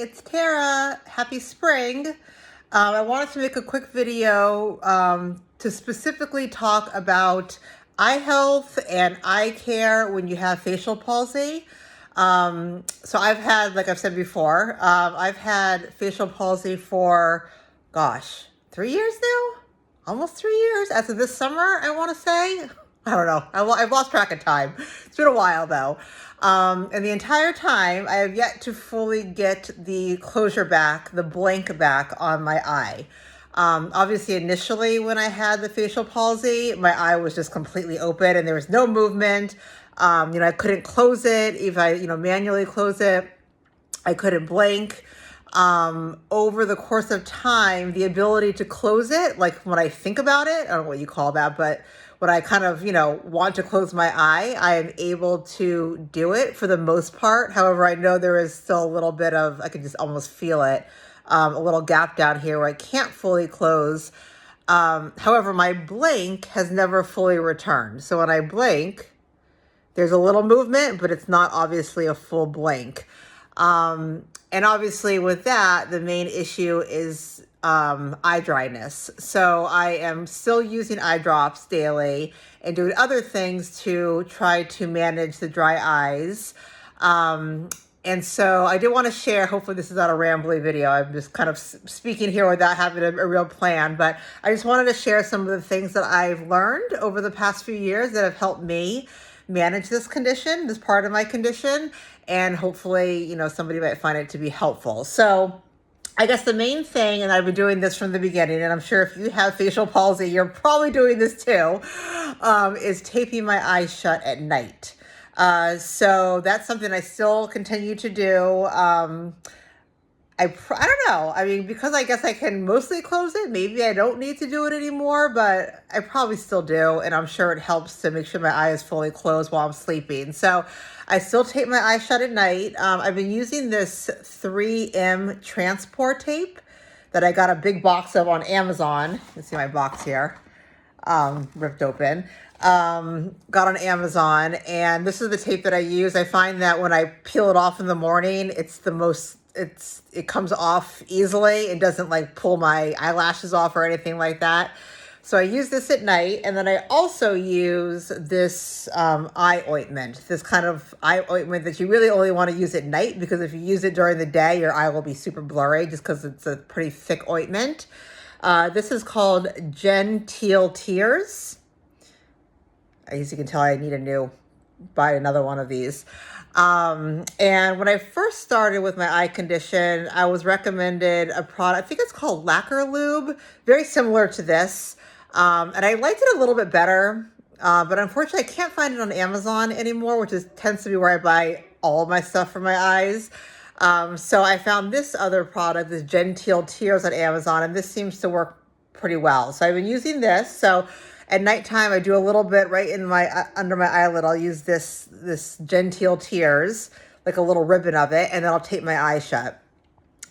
it's Tara. Happy spring. I wanted to make a quick video to specifically talk about eye health and eye care when you have facial palsy. So I've had, like I've said before, I've had facial palsy for, 3 years now? Almost 3 years. As of this summer, I want to say. I don't know. I've lost track of time. It's been a while though. And the entire time, I have yet to fully get the closure back, the blank back on my eye. Obviously, initially when I had the facial palsy, my eye was just completely open and there was no movement. I couldn't close it. If I, manually close it, I couldn't blink. Over the course of time, the ability to close it, like when I think about it, I don't know what you call that, but when I kind of, want to close my eye, I am able to do it for the most part. However, I know there is still a little bit of, I can just almost feel it, a little gap down here where I can't fully close. However, my blink has never fully returned. So when I blink, there's a little movement, but it's not obviously a full blink. And obviously with that, the main issue is eye dryness. So I am still using eye drops daily and doing other things to try to manage the dry eyes. And so I did want to share, hopefully this is not a rambly video. I'm just kind of speaking here without having a real plan, but I just wanted to share some of the things that I've learned over the past few years that have helped me manage this condition, this part of my condition, and hopefully, somebody might find it to be helpful. So I guess the main thing, and I've been doing this from the beginning, and I'm sure if you have facial palsy, you're probably doing this too, is taping my eyes shut at night. So that's something I still continue to do. I don't know. I mean, because I guess I can mostly close it, maybe I don't need to do it anymore, but I probably still do. And I'm sure it helps to make sure my eye is fully closed while I'm sleeping. So I still tape my eye shut at night. I've been using this 3M transport tape that I got a big box of on Amazon. You can see my box here, ripped open. Got on Amazon, and this is the tape that I use. I find that when I peel it off in the morning, it comes off easily. It doesn't like pull my eyelashes off or anything like that. So I use this at night, and then I also use this eye ointment, this kind of eye ointment that you really only want to use at night, because if you use it during the day, your eye will be super blurry just because it's a pretty thick ointment. This is called Genteel Tears. As you can tell, I need to buy another one of these. And when I first started with my eye condition, I was recommended a product, I think it's called Lacquer Lube, very similar to this. And I liked it a little bit better, but unfortunately I can't find it on Amazon anymore, which tends to be where I buy all of my stuff for my eyes. So I found this other product, this Genteel Tears on Amazon, and this seems to work pretty well. So I've been using this. So at nighttime, I do a little bit right in my under my eyelid. I'll use this Genteel Tears, like a little ribbon of it, and then I'll tape my eyes shut.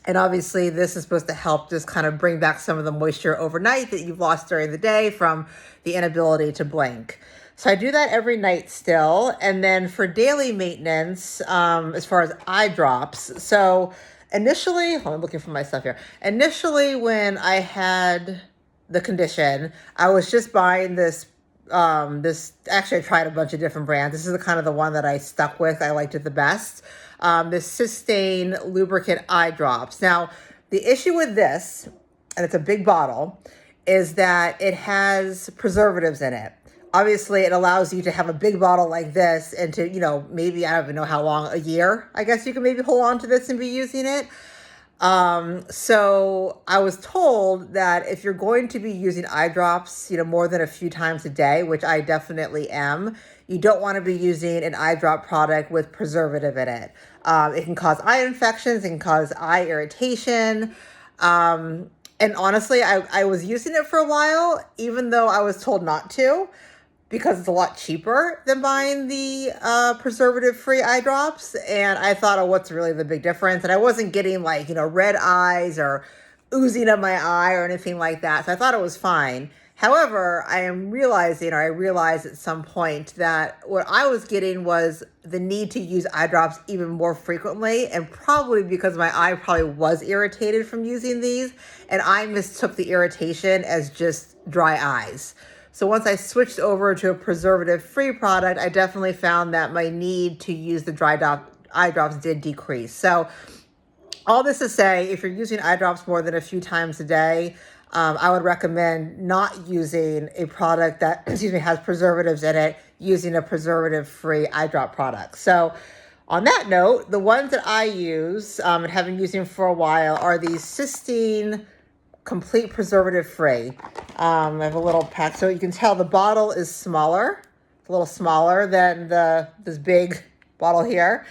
And obviously, this is supposed to help just kind of bring back some of the moisture overnight that you've lost during the day from the inability to blink. So I do that every night still. And then for daily maintenance, as far as eye drops, so initially, I'm looking for my stuff here. Initially, when I had the condition, I was just buying this, actually I tried a bunch of different brands. This is the one that I stuck with. I liked it the best. This Cystane lubricant eye drops. Now, the issue with this, and it's a big bottle, is that it has preservatives in it. Obviously, it allows you to have a big bottle like this and to, maybe, I don't even know how long, a year, I guess you can maybe hold on to this and be using it. So I was told that if you're going to be using eye drops, more than a few times a day, which I definitely am, you don't want to be using an eye drop product with preservative in it. It can cause eye infections, it can cause eye irritation. And honestly, I was using it for a while, even though I was told not to, because it's a lot cheaper than buying the preservative-free eye drops. And I thought, oh, what's really the big difference? And I wasn't getting red eyes or oozing of my eye or anything like that. So I thought it was fine. However, I am realizing, or I realized at some point, that what I was getting was the need to use eye drops even more frequently, and probably because my eye probably was irritated from using these, and I mistook the irritation as just dry eyes. So once I switched over to a preservative-free product, I definitely found that my need to use the eye drops did decrease. So all this to say, if you're using eye drops more than a few times a day, I would recommend not using a product that, has preservatives in it, using a preservative-free eye drop product. So on that note, the ones that I use and have been using for a while are these Cysteine Complete Preservative-Free. I have a little pack, so you can tell the bottle is smaller. It's a little smaller than this big bottle here.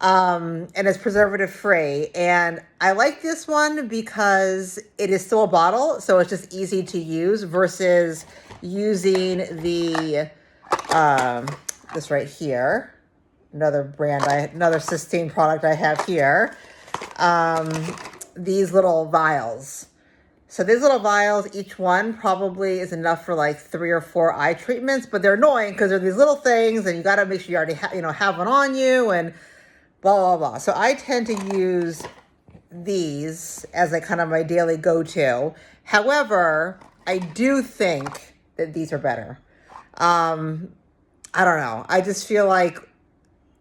And it's preservative free. And I like this one because it is still a bottle, so it's just easy to use versus using the, this right here, another Cysteine product I have here, these little vials. So these little vials, each one probably is enough for like 3 or 4 eye treatments, but they're annoying because they're these little things and you got to make sure you already have one on you and blah, blah, blah. So I tend to use these as like kind of my daily go-to. However, I do think that these are better. I don't know. I just feel like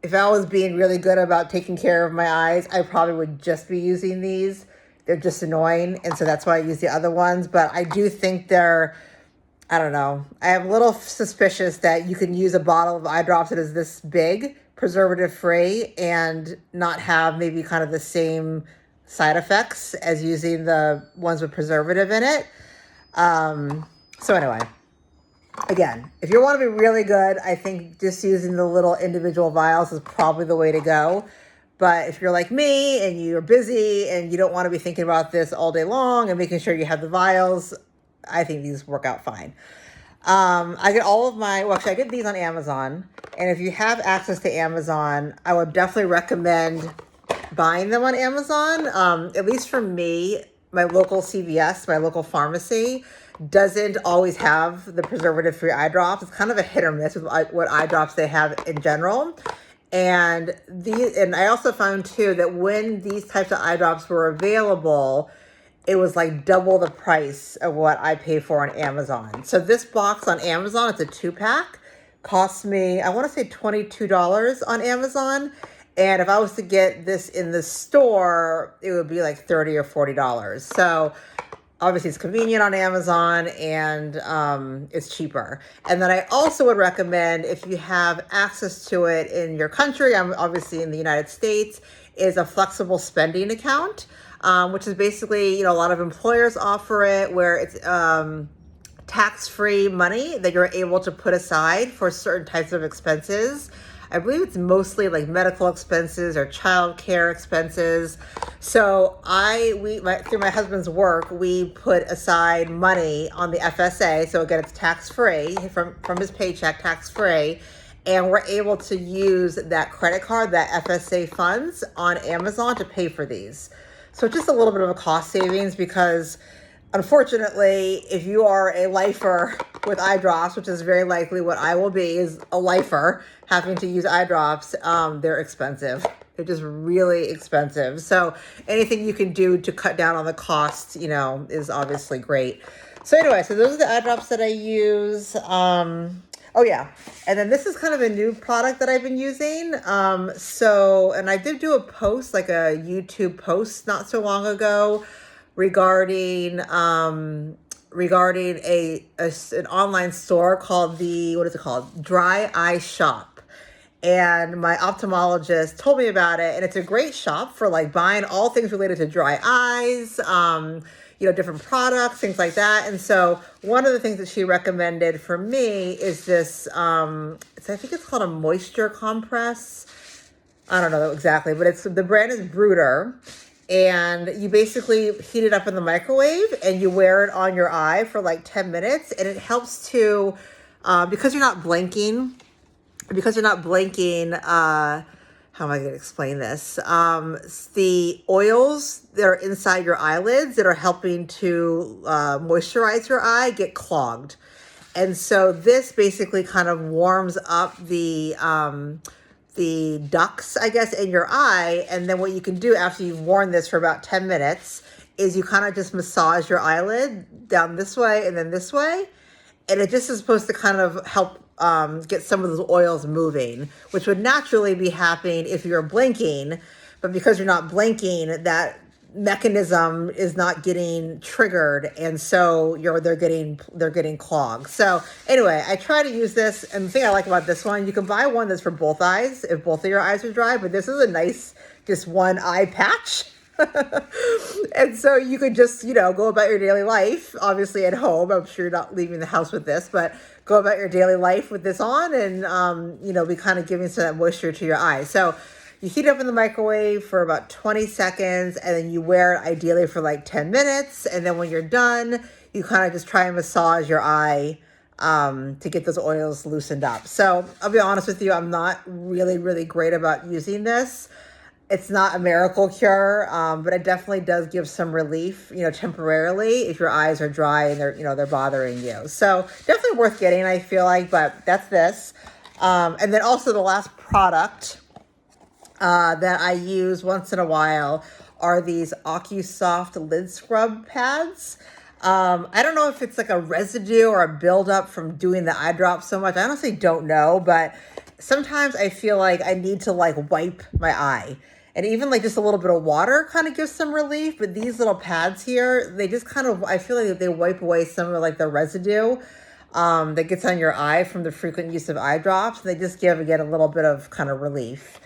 if I was being really good about taking care of my eyes, I probably would just be using these. They're just annoying. And so that's why I use the other ones. But I do think I don't know. I am a little suspicious that you can use a bottle of eye drops that is this big, preservative free, and not have maybe kind of the same side effects as using the ones with preservative in it. So anyway, again, if you want to be really good, I think just using the little individual vials is probably the way to go. But if you're like me and you're busy and you don't want to be thinking about this all day long and making sure you have the vials, I think these work out fine. I get I get these on Amazon. And if you have access to Amazon, I would definitely recommend buying them on Amazon. At least for me, my local CVS, my local pharmacy, doesn't always have the preservative-free eye drops. It's kind of a hit or miss with what eye drops they have in general. And I also found too that when these types of eye drops were available, it was like double the price of what I pay for on Amazon. So this box on Amazon, it's a 2-pack, cost me, I want to say $22 on Amazon. And if I was to get this in the store, it would be like $30 or $40. So obviously it's convenient on Amazon and it's cheaper. And then I also would recommend, if you have access to it in your country, I'm obviously in the United States, is a flexible spending account, which is basically, a lot of employers offer it, where it's tax-free money that you're able to put aside for certain types of expenses. I believe it's mostly like medical expenses or child care expenses. So through my husband's work, we put aside money on the FSA. So again, it's tax-free from his paycheck, tax-free. And we're able to use that credit card, that FSA funds on Amazon to pay for these. So it's just a little bit of a cost savings because unfortunately, if you are a lifer with eye drops, which is very likely what I will be, is a lifer having to use eye drops, they're expensive. They're just really expensive. So anything you can do to cut down on the cost, is obviously great. So anyway, so those are the eye drops that I use. Oh yeah. And then this is kind of a new product that I've been using. And I did do a post, like a YouTube post not so long ago, regarding an online store called Dry Eye Shop. And my ophthalmologist told me about it, and it's a great shop for like buying all things related to dry eyes, different products, things like that. And so one of the things that she recommended for me is this, I think it's called a moisture compress. I don't know exactly, but the brand is Brooder. And you basically heat it up in the microwave and you wear it on your eye for like 10 minutes. And it helps because you're not blinking, how how am I going to explain this? The oils that are inside your eyelids that are helping to moisturize your eye get clogged. And so this basically kind of warms up the ducts, I guess, in your eye. And then what you can do after you've worn this for about 10 minutes is you kind of just massage your eyelid down this way and then this way. And it just is supposed to kind of help get some of those oils moving, which would naturally be happening if you're blinking. But because you're not blinking, that mechanism is not getting triggered, and so they're getting clogged. So anyway, I try to use this, and the thing I like about this one, you can buy one that's for both eyes if both of your eyes are dry, but this is a nice just one eye patch. And so you could just, go about your daily life, obviously at home. I'm sure you're not leaving the house with this, but go about your daily life with this on and, be kind of giving some of that moisture to your eyes. So you heat up in the microwave for about 20 seconds, and then you wear it ideally for like 10 minutes. And then when you're done, you kind of just try and massage your eye to get those oils loosened up. So I'll be honest with you, I'm not really, really great about using this. It's not a miracle cure, but it definitely does give some relief, temporarily if your eyes are dry and they're bothering you. So definitely worth getting, I feel like, but that's this. And then also the last product that I use once in a while are these OcuSoft lid scrub pads. I don't know if it's like a residue or a buildup from doing the eye drops so much. I honestly don't know, but sometimes I feel like I need to wipe my eye. And even just a little bit of water kind of gives some relief. But these little pads here, they just I feel like they wipe away some of the residue that gets on your eye from the frequent use of eye drops. They just give, again, a little bit of kind of relief.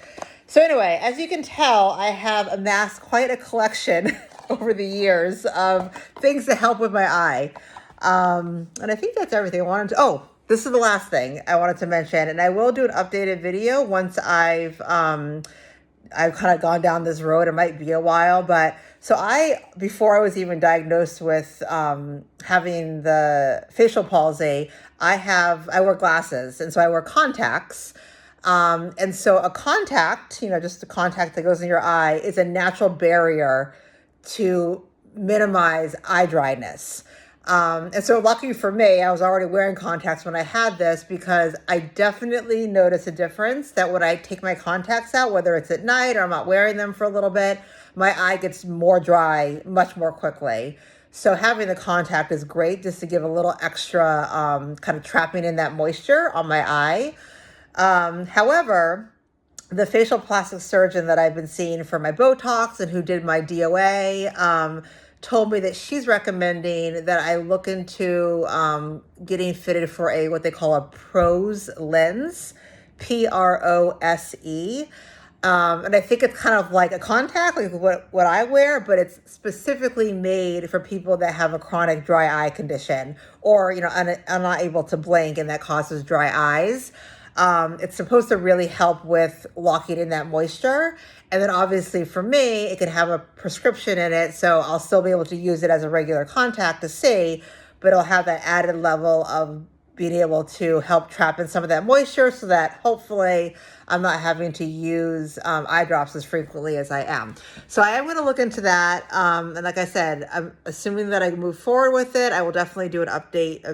So anyway, as you can tell, I have amassed quite a collection over the years of things to help with my eye. And I think that's everything I wanted to, this is the last thing I wanted to mention, and I will do an updated video once I've kind of gone down this road. It might be a while, but so before I was even diagnosed with having the facial palsy, I wear glasses, and so I wear contacts. And so a contact, just a contact that goes in your eye, is a natural barrier to minimize eye dryness. And so lucky for me, I was already wearing contacts when I had this, because I definitely notice a difference that when I take my contacts out, whether it's at night or I'm not wearing them for a little bit, my eye gets more dry much more quickly. So having the contact is great, just to give a little extra kind of trapping in that moisture on my eye. However, the facial plastic surgeon that I've been seeing for my Botox and who did my DOA told me that she's recommending that I look into getting fitted for what they call a PROSE lens, PROSE. And I think it's kind of like a contact, like what I wear, but it's specifically made for people that have a chronic dry eye condition, or, are not able to blink, and that causes dry eyes. It's supposed to really help with locking in that moisture. And then obviously for me, it can have a prescription in it, so I'll still be able to use it as a regular contact to see, but it'll have that added level of being able to help trap in some of that moisture, so that hopefully I'm not having to use eye drops as frequently as I am. So I am going to look into that. And like I said, I'm assuming that I move forward with it. I will definitely do a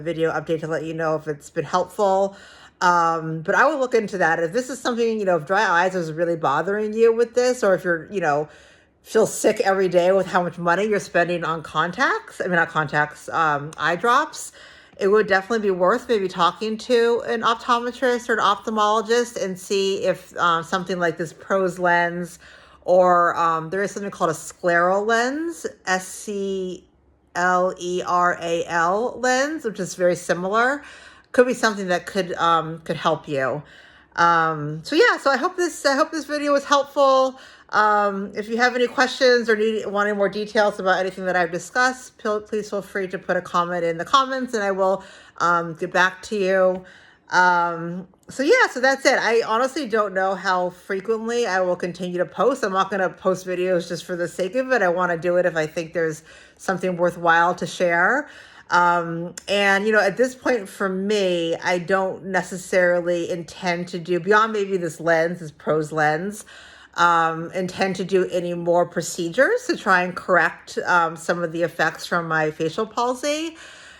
video update to let you know if it's been helpful. But I will look into that. If this is something, if dry eyes is really bothering you with this, or if you're, feel sick every day with how much money you're spending on eye drops, it would definitely be worth maybe talking to an optometrist or an ophthalmologist and see if something like this PROSE lens, or there is something called a scleral lens, SCLERAL lens, which is very similar. Could be something that could help you. So I hope this video was helpful. If you have any questions or want any more details about anything that I've discussed, please feel free to put a comment in the comments, and I will get back to you. So that's it. I honestly don't know how frequently I will continue to post. I'm not going to post videos just for the sake of it. I want to do it if I think there's something worthwhile to share. And, at this point for me, I don't necessarily intend to do, beyond maybe this lens, this Prose lens, intend to do any more procedures to try and correct some of the effects from my facial palsy.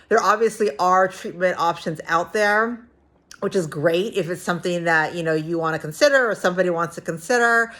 There obviously are treatment options out there, which is great if it's something that, you want to consider or somebody wants to consider.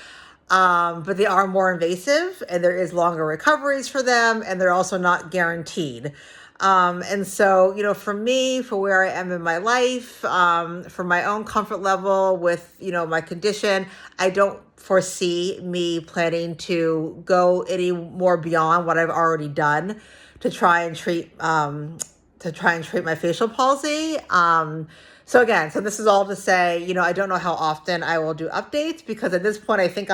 But they are more invasive and there is longer recoveries for them, and they're also not guaranteed. And so, for me, for where I am in my life, for my own comfort level with, my condition, I don't foresee me planning to go any more beyond what I've already done to try and treat my facial palsy. So again, so this is all to say, I don't know how often I will do updates, because at this point I think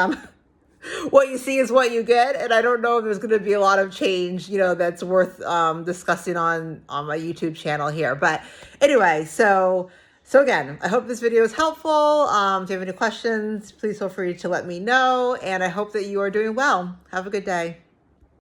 what you see is what you get. And I don't know if there's going to be a lot of change, that's worth discussing on my YouTube channel here. But anyway, so again, I hope this video is helpful. If you have any questions, please feel free to let me know. And I hope that you are doing well. Have a good day.